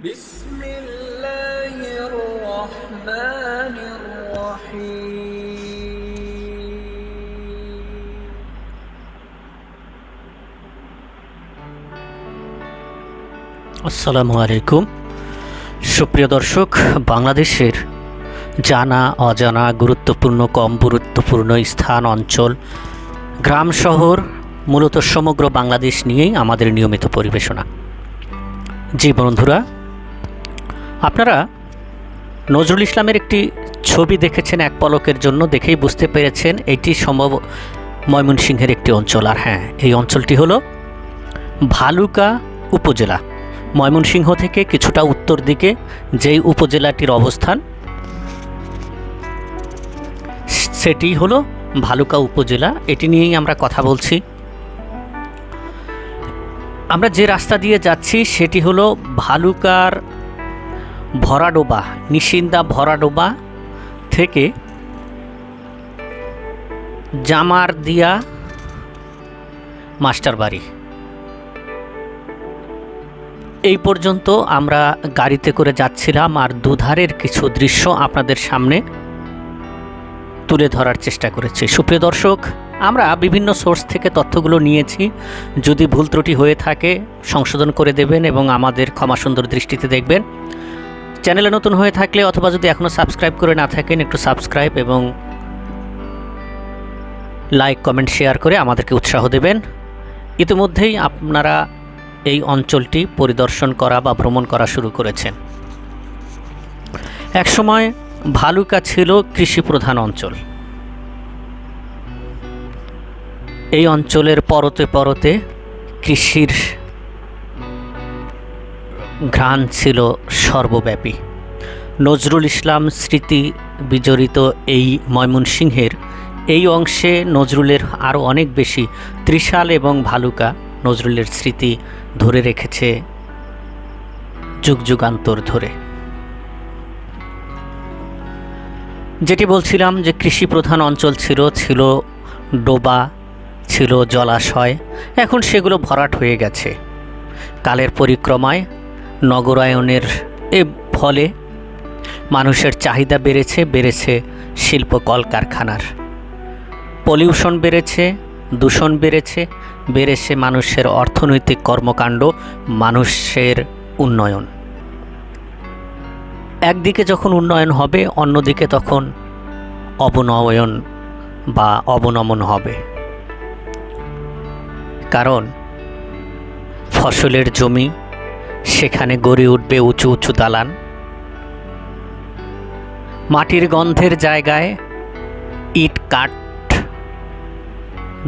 بسم الله الرحمن الرحيم আসসালামু আলাইকুম। সুপ্রিয় দর্শক, বাংলাদেশের জানা অজানা গুরুত্বপূর্ণ কম গুরুত্বপূর্ণ স্থান অঞ্চল গ্রাম শহর মূলত সমগ্র বাংলাদেশ নিয়েই আমাদের নিয়মিত পরিবেশনা। জি বন্ধুরা, আপনারা নজরুল ইসলামের একটি ছবি দেখেছেন এক পলকের জন্য, দেখেই বুঝতে পেরেছেন এটি সম্ভব ময়মনসিংহের একটি অঞ্চল। আর হ্যাঁ, এই অঞ্চলটি হলো ভালুকা উপজেলা। ময়মনসিংহ থেকে কিছুটা উত্তর দিকে যেই উপজেলাটির অবস্থান, সেটি হলো ভালুকা উপজেলা। এটি নিয়েই আমরা কথা বলছি। আমরা যে রাস্তা দিয়ে যাচ্ছি সেটি হলো ভালুকার ভরাডোবা, নিশিন্দা ভরাডোবা থেকে জামারদিয়া মাস্টারবাড়ি এই পর্যন্ত আমরা গাড়িতে করে যাচ্ছিলাম। আর দুধারের কিছু দৃশ্য আপনাদের সামনে তুলে ধরার চেষ্টা করেছি। সুপ্রিয় দর্শক, আমরা বিভিন্ন সোর্স থেকে তথ্যগুলো নিয়েছি। যদি ভুল ত্রুটি হয়ে থাকে সংশোধন করে দেবেন এবং আমাদের ক্ষমা সুন্দর দৃষ্টিতে দেখবেন। চ্যানেলে নতুন হয়ে থাকলে অথবা যদি এখনও সাবস্ক্রাইব করে না থাকেন, একটু সাবস্ক্রাইব এবং লাইক কমেন্ট শেয়ার করে আমাদেরকে উৎসাহ দেবেন। ইতিমধ্যেই আপনারা এই অঞ্চলটি পরিদর্শন করা বা ভ্রমণ করা শুরু করেছেন। একসময় ভালুকা ছিল কৃষি প্রধান অঞ্চল। এই অঞ্চলের পরতে পরতে কৃষির ঘ্রাণ ছিল সর্বব্যাপী। নজরুল ইসলাম স্মৃতি বিজড়িত এই ময়মনসিংহের এই অংশে নজরুলের আরও অনেক বেশি ত্রিশাল এবং ভালুকা নজরুলের স্মৃতি ধরে রেখেছে যুগ যুগান্তর ধরে। যেটি বলছিলাম যে কৃষি প্রধান অঞ্চল ছিল ডোবা, ছিল জলাশয়। এখন সেগুলো ভরাট হয়ে গেছে। কালের পরিক্রমায় নগরায়নের ফলে মানুষের চাহিদা বেড়েছে শিল্প কলকারখানার। পলিউশন বেড়েছে, দূষণ বেড়েছে মানুষের অর্থনৈতিক কর্মকাণ্ড, মানুষের উন্নয়ন। একদিকে যখন উন্নয়ন হবে, অন্যদিকে তখন অবনয়ন বা অবনমন হবে। কারণ ফসলের জমি, সেখানে গড়ে উঠবে উঁচু উঁচু দালান। মাটির গন্ধের জায়গায় ইট কাঠ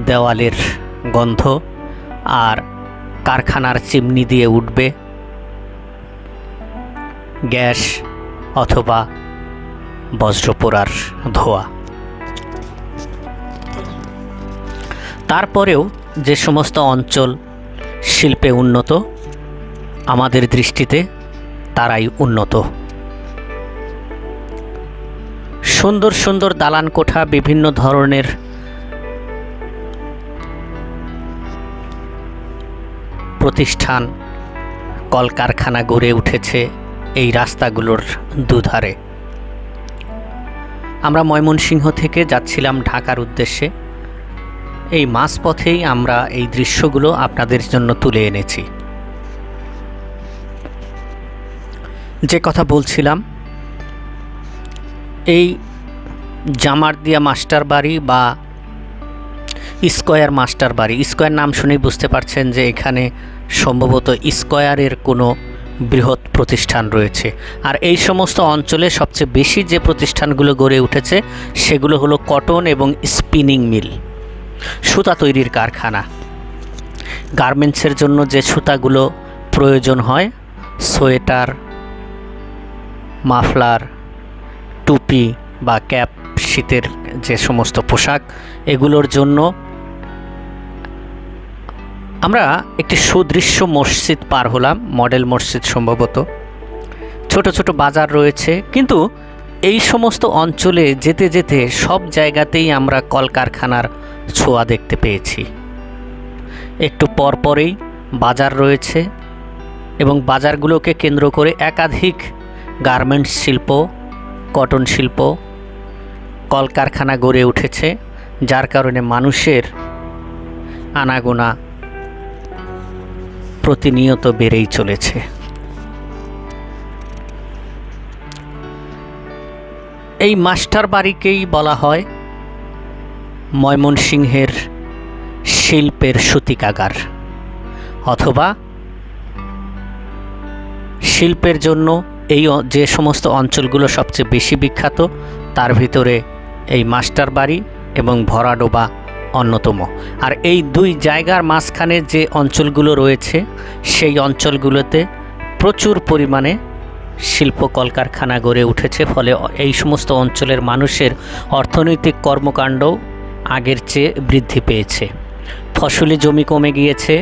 দেওয়ালের গন্ধ, আর কারখানার চিমনি দিয়ে উঠবে গ্যাস অথবা বজ্রপোড়ার ধোঁয়া। তারপরেও যে সমস্ত অঞ্চল শিল্পে উন্নত, আমাদের দৃষ্টিতে তারাই উন্নত। সুন্দর সুন্দর দালান কোঠা, বিভিন্ন ধরনের প্রতিষ্ঠান, কলকারখানা গড়ে উঠেছে এই রাস্তাগুলোর দুধারে। আমরা ময়মনসিংহ থেকে যাচ্ছিলাম ঢাকার উদ্দেশ্যে। এই মাঝপথেই আমরা এই দৃশ্যগুলো আপনাদের জন্য তুলে এনেছি। যে কথা বলছিলাম, এই জামারদিয়া মাস্টারবাড়ি বা স্কয়ার মাস্টারবাড়ি, স্কয়ার নাম শুনেই বুঝতে পারছেন যে এখানে সম্ভবত স্কয়ারের কোনো বৃহৎ প্রতিষ্ঠান রয়েছে। আর এই সমস্ত অঞ্চলে সবচেয়ে বেশি যে প্রতিষ্ঠানগুলো গড়ে উঠেছে সেগুলো হলো কটন এবং স্পিনিং মিল, সুতা তৈরির কারখানা। গার্মেন্টসের জন্য যে সুতাগুলো প্রয়োজন হয়, সোয়েটার, মাফলার, টুপি বা ক্যাপ, শীতের যে সমস্ত পোশাক, এগুলোর জন্য আমরা একটি সুদৃশ্য মসজিদ পার হলাম, মডেল মসজিদ সম্ভবত। ছোট ছোট বাজার রয়েছে, কিন্তু এই সমস্ত অঞ্চলে যেতে যেতে সব জায়গাতেই আমরা কলকারখানার ছোঁয়া দেখতে পেয়েছি। একটু পরপরেই বাজার রয়েছে এবং বাজারগুলোকে কেন্দ্র করে একাধিক গার্মেন্টস শিল্প, কটন শিল্প, কলকারখানা গড়ে উঠেছে, যার কারণে মানুষের আনাগোনা প্রতিনিয়ত বেড়েই চলেছে। এই মাস্টার বাড়িকেই বলা হয় ময়মনসিংহের শিল্পের সূতিকাগার, অথবা শিল্পের জন্য এই যে সমস্ত অঞ্চলগুলো সবচেয়ে বেশি বিখ্যাত তার ভিতরে এই মাস্টার বাড়ি এবং ভরাডোবা অন্যতম। আর এই দুই জায়গার মাঝখানে যে অঞ্চলগুলো রয়েছে সেই অঞ্চলগুলোতে প্রচুর পরিমাণে শিল্প কলকারখানা গড়ে উঠেছে, ফলে এই সমস্ত অঞ্চলের মানুষের অর্থনৈতিক কর্মকাণ্ড আগের চেয়ে বৃদ্ধি পেয়েছে। ফসলি জমি কমে গিয়েছে,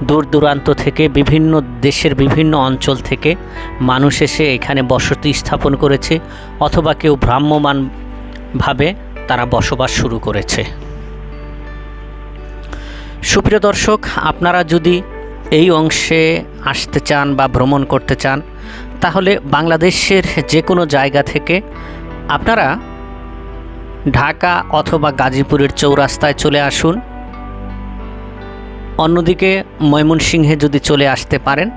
দূর দূরান্ত থেকে বিভিন্ন দেশের বিভিন্ন অঞ্চল থেকে মানুষ এসে এখানে বসতি স্থাপন করেছে, অথবা কেউ ভ্রাম্যমাণভাবে তারা বসবাস শুরু করেছে। সুপ্রিয় দর্শক, আপনারা যদি এই অংশে আসতে চান বা ভ্রমণ করতে চান, তাহলে বাংলাদেশের যে কোনো জায়গা থেকে আপনারা ঢাকা অথবা গাজীপুরের চৌরাস্তায় চলে আসুন। অন্যদিকে ময়মনসিংহে যদি চলে আসতে পারেন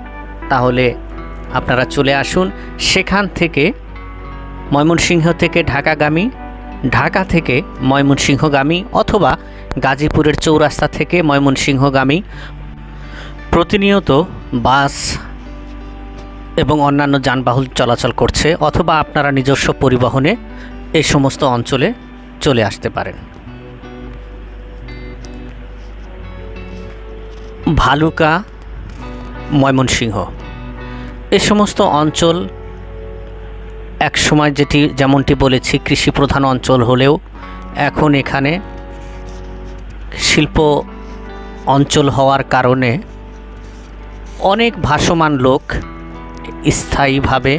তাহলে আপনারা চলে আসুন। সেখান থেকে ময়মনসিংহ থেকে ঢাকাগামী, ঢাকা থেকে ময়মনসিংহগামী, অথবা গাজীপুরের চৌরাস্তা থেকে ময়মনসিংহগামী প্রতিনিয়ত বাস এবং অন্যান্য যানবাহন চলাচল করছে, অথবা আপনারা নিজস্ব পরিবহনে এই সমস্ত অঞ্চলে চলে আসতে পারেন। ভালুকা, ময়মনসিংহ এ সমস্ত অঞ্চল একসময় যেমনটি বলেছি কৃষি প্রধান অঞ্চল হলেও এখন এখানে শিল্প অঞ্চল হওয়ার কারণে অনেক ভাসমান লোক স্থায়ীভাবে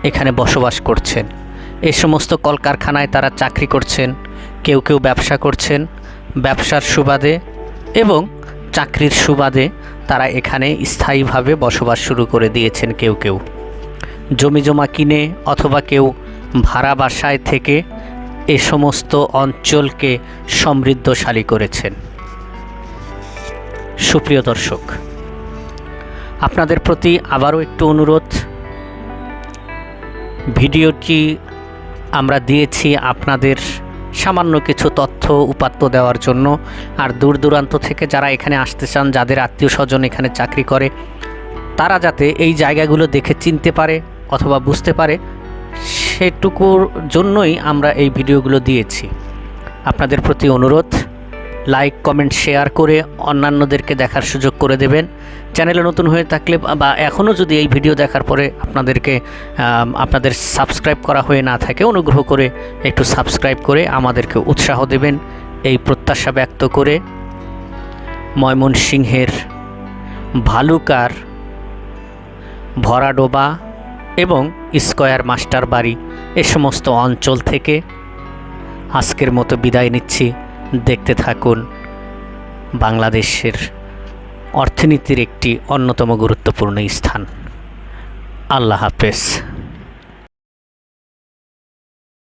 এখানে বসবাস করছেন। এই সমস্ত কলকারখানায় তারা চাকরি করছেন, কেউ কেউ ব্যবসা করছেন, ব্যবসার সুবাদে এবং চাকরির সুবাদে তারা এখানে স্থায়ীভাবে বসবাস শুরু করে দিয়েছেন। কেউ কেউ জমিজমা কিনে অথবা কেউ ভাড়া বাসায় থেকে এ সমস্ত অঞ্চলকে সমৃদ্ধশালী করেছেন। সুপ্রিয় দর্শক, আপনাদের প্রতি আবারও একটু অনুরোধ, ভিডিওটি আমরা দিয়েছি আপনাদের সামান্য কিছু তথ্য উপাত্ত দেওয়ার জন্য। আর দূর দূরান্ত থেকে যারা এখানে আসতে চান, যাদের আত্মীয় স্বজন এখানে চাকরি করে, তারা যাতে এই জায়গাগুলো দেখে চিনতে পারে অথবা বুঝতে পারে, সেটুকুর জন্যই আমরা এই ভিডিওগুলো দিয়েছি। আপনাদের প্রতি অনুরোধ, লাইক, কমেন্ট, শেয়ার করে অন্যান্যদেরকে দেখার সুযোগ করে দেবেন। চ্যানেলে নতুন হয়ে থাকলে বা এখনও যদি এই ভিডিও দেখার পরে আপনাদের সাবস্ক্রাইব করা হয়ে না থাকে, অনুগ্রহ করে একটু সাবস্ক্রাইব করে আমাদেরকে উৎসাহ দেবেন এই প্রত্যাশা ব্যক্ত করে ময়মনসিংহের ভালুকার ভরাডোবা এবং স্কয়ার মাস্টার বাড়ি এ সমস্ত অঞ্চল থেকে আজকের মতো বিদায় নিচ্ছি। দেখতে থাকুন বাংলাদেশের অর্থনীতির একটি অন্যতম গুরুত্বপূর্ণ স্থান। আল্লাহ হাফেজ।